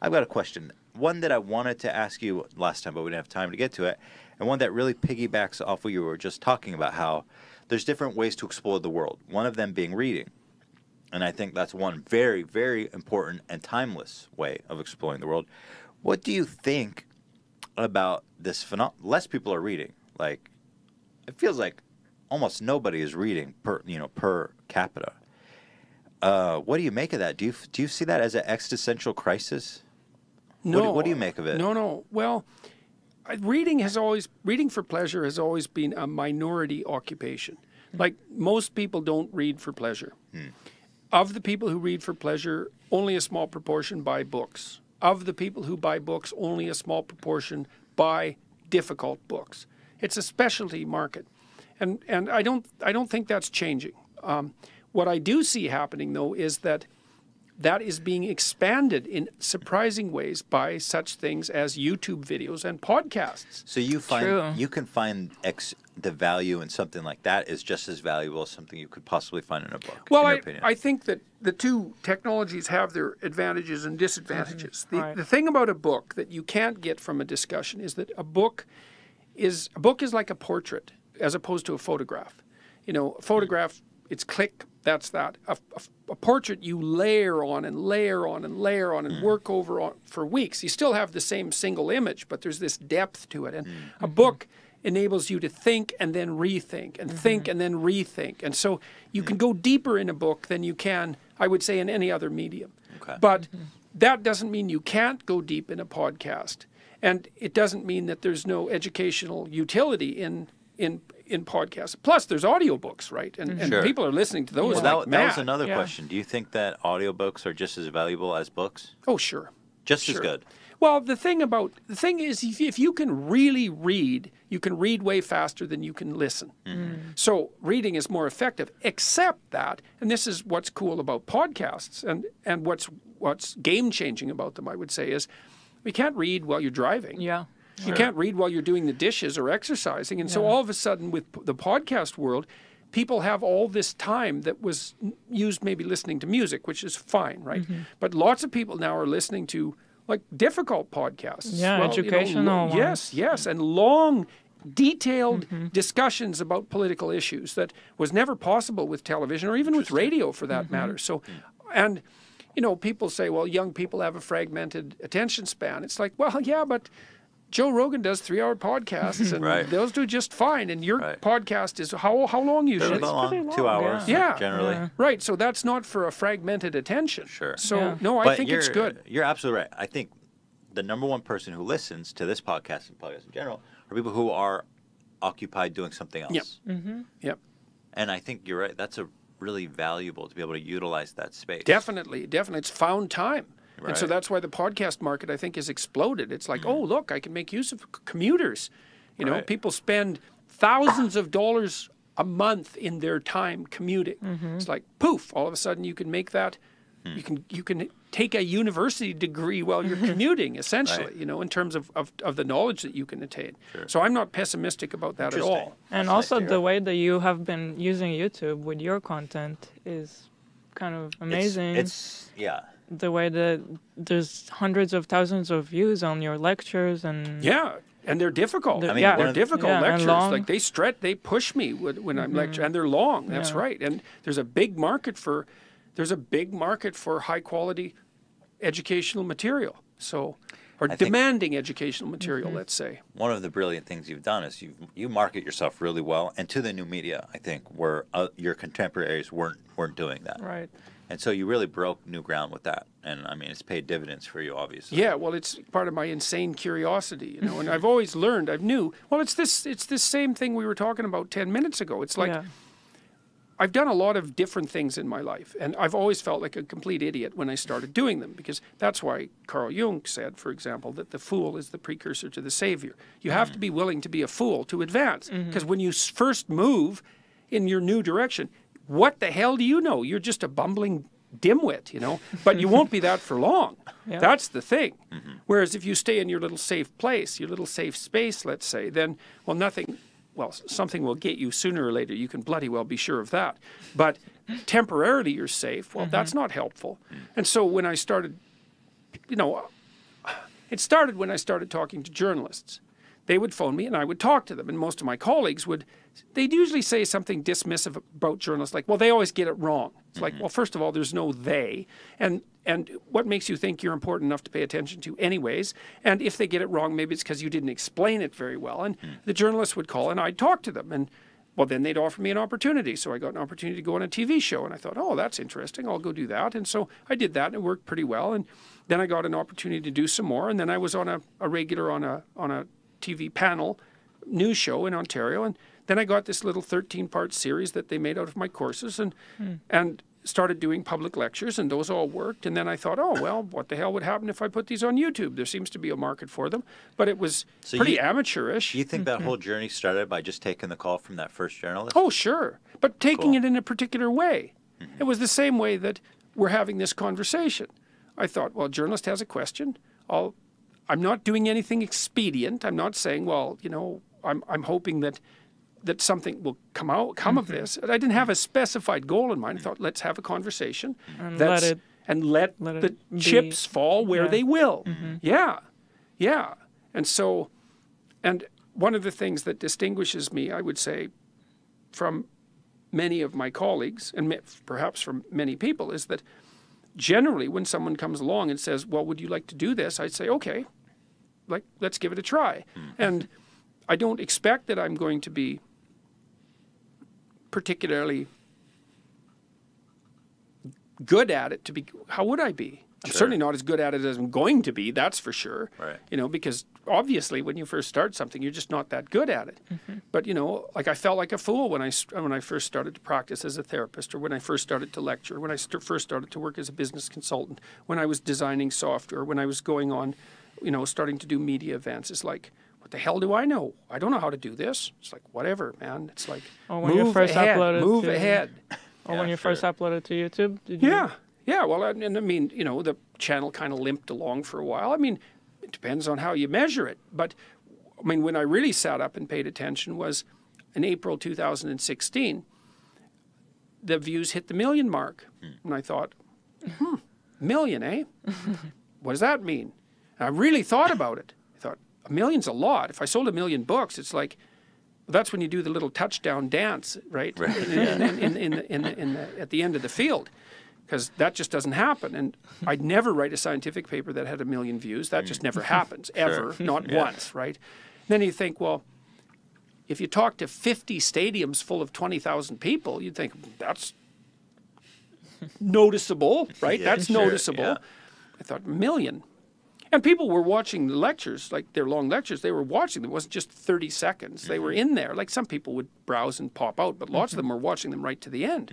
I've got a question. One that I wanted to ask you last time, but we didn't have time to get to it, and one that really piggybacks off what you were just talking about, how there's different ways to explore the world, one of them being reading. And I think that's one very, very important and timeless way of exploring the world. What do you think about this phenomenon? Less people are reading. Like, it feels like almost nobody is reading per capita. What do you make of that? Do you see that as an existential crisis? No. What do you make of it? No. Well, reading for pleasure has always been a minority occupation. Like, most people don't read for pleasure. Of the people who read for pleasure, only a small proportion buy books. Of the people who buy books, only a small proportion buy difficult books. It's a specialty market, and I don't think that's changing. What I do see happening, though, is that is being expanded in surprising ways by such things as YouTube videos and podcasts. So you can find the value in something like that is just as valuable as something you could possibly find in a book. Well, I think that the two technologies have their advantages and disadvantages. The thing about a book that you can't get from a discussion is that a book is like a portrait as opposed to a photograph. A photograph, it's click, that's that. A portrait you layer on and layer on and layer on and work over for weeks. You still have the same single image, but there's this depth to it. And a book enables you to think and then rethink and think and then rethink. And so you can go deeper in a book than you can, I would say, in any other medium. Okay. But that doesn't mean you can't go deep in a podcast. And it doesn't mean that there's no educational utility in podcasts. Plus, there's audiobooks, right? And people are listeing to those like mad. That was another question. Do you think that audiobooks are just as valuable as books? Oh, sure. Just as good? Well, the thing is, if you can really read, you can read way faster than you can listen. So reading is more effective, except that, and this is what's cool about podcasts, and what's game-changing about them, I would say, is we can't read while you're driving. Yeah. You can't read while you're doing the dishes or exercising. And so all of a sudden with the podcast world, people have all this time that was used maybe listening to music, which is fine, right? But lots of people now are listening to like difficult podcasts. Yeah, educational ones. Yes, and long, detailed discussions about political issues that was never possible with television or even with radio for that matter. So, and people say, well, young people have a fragmented attention span. It's like, well, yeah, but Joe Rogan does 3-hour podcasts, and those do just fine. And your podcast is how long usually? It's long, 2 hours, generally. Yeah. Right, so that's not for a fragmented attention. Sure. So, no, I think it's good. You're absolutely right. I think the number one person who listens to this podcast and podcasts in general are people who are occupied doing something else. Yep. And I think you're right. That's really valuable to be able to utilize that space. Definitely. It's found time. Right. And so that's why the podcast market, I think, has exploded. It's like, oh, look, I can make use of commuters. People spend thousands of dollars a month in their time commuting. It's like, poof, all of a sudden you can make that. You can take a university degree while you're commuting, essentially, in terms of the knowledge that you can attain. Sure. So I'm not pessimistic about that at all. And also the way that you have been using YouTube with your content is kind of amazing. It's the way that there's hundreds of thousands of views on your lectures and and they're difficult. They're difficult lectures. Like they push me when I'm lecturing, and they're long. That's right. And there's a big market for high quality educational material. So, or demanding educational material, let's say. One of the brilliant things you've done is you market yourself really well, and to the new media, I think, where your contemporaries weren't doing that. Right. And so you really broke new ground with that. And I mean, it's paid dividends for you, obviously. Yeah, well, it's part of my insane curiosity, and I've always learned, it's this same thing we were talking about 10 minutes ago. It's like, I've done a lot of different things in my life, and I've always felt like a complete idiot when I started doing them, because that's why Carl Jung said, for example, that the fool is the precursor to the savior. You have to be willing to be a fool to advance, because when you first move in your new direction, what the hell do you know? You're just a bumbling dimwit, but you won't be that for long. That's the thing. Whereas if you stay in your little safe place, your little safe space, let's say, then, something will get you sooner or later. You can bloody well be sure of that. But temporarily you're safe. Well, that's not helpful. And so when I started, It started when I started talking to journalists. They would phone me and I would talk to them. And most of my colleagues they'd usually say something dismissive about journalists, like, well, they always get it wrong. It's like, well, first of all, there's no they. And what makes you think you're important enough to pay attention to anyways? And if they get it wrong, maybe it's because you didn't explain it very well. And the journalists would call and I'd talk to them. And well, then they'd offer me an opportunity. So I got an opportunity to go on a TV show. And I thought, oh, that's interesting. I'll go do that. And so I did that and it worked pretty well. And then I got an opportunity to do some more. And then I was on a regular on a TV panel news show in Ontario. And then I got this little 13-part series that they made out of my courses and started doing public lectures, and those all worked. And then I thought, oh, well, what the hell would happen if I put these on YouTube? There seems to be a market for them. But it was pretty amateurish. You think that whole journey started by just taking the call from that first journalist? Oh, sure. But taking it in a particular way. It was the same way that we're having this conversation. I thought, well, a journalist has a question. I'm not doing anything expedient. I'm not saying, well, you know, I'm hoping that something will come of this. I didn't have a specified goal in mind. I thought, let's have a conversation and let the chips fall where they will. Yeah. And so, and one of the things that distinguishes me, I would say, from many of my colleagues, and perhaps from many people, is that generally when someone comes along and says, well, would you like to do this? I'd say, okay, let's give it a try. And I don't expect that I'm going to be particularly good at it how would I be? I'm certainly not as good at it as I'm going to be, that's for sure. Right. You know, because obviously when you first start something, you're just not that good at it. But, you know, like I felt like a fool when I first started to practice as a therapist, or when I first started to lecture, when I first started to work as a business consultant, when I was designing software, when I was going on, you know, starting to do media events. It's like, what the hell do I know? I don't know how to do this. It's like, whatever, man. It's like, move ahead. Or when you first uploaded to YouTube? Did you? Yeah. Well, and I mean, you know, the channel kind of limped along for a while. I mean, it depends on how you measure it. But, I mean, when I really sat up and paid attention was in April 2016, the views hit the 1 million mark. And I thought, million, eh? What does that mean? And I really thought about it. I thought, 1 million's a lot. If I sold 1 million books, it's like, well, that's when you do the little touchdown dance, right? At the end of the field, because that just doesn't happen. And I'd never write a scientific paper that had 1 million views. That just never happens, ever, not once, right? Then you think, well, if you talk to 50 stadiums full of 20,000 people, you'd think, that's noticeable, right? That's noticeable. Yeah. I thought, 1 million. And people were watching the lectures, like their long lectures. They were watching them. It wasn't just 30 seconds. They were in there. Like some people would browse and pop out, but lots of them were watching them right to the end.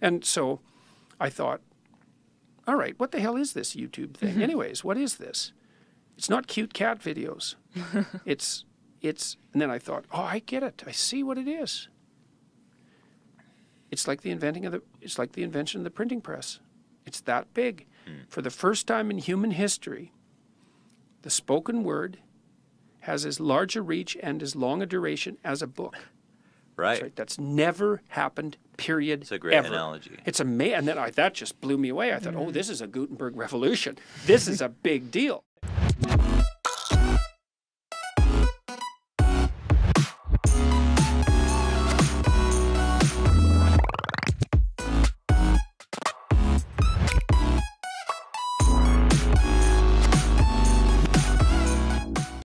And so I thought, all right, what the hell is this YouTube thing? Anyways, what is this? It's not cute cat videos. It's, and then I thought, oh, I get it. I see what it is. It's like the invention of the printing press. It's that big. For the first time in human history, the spoken word has as large a reach and as long a duration as a book. Right. That's never happened, period. It's a great ever. analogy. It's amazing. And then that just blew me away. I thought, oh, this is a Gutenberg revolution. This is a big deal.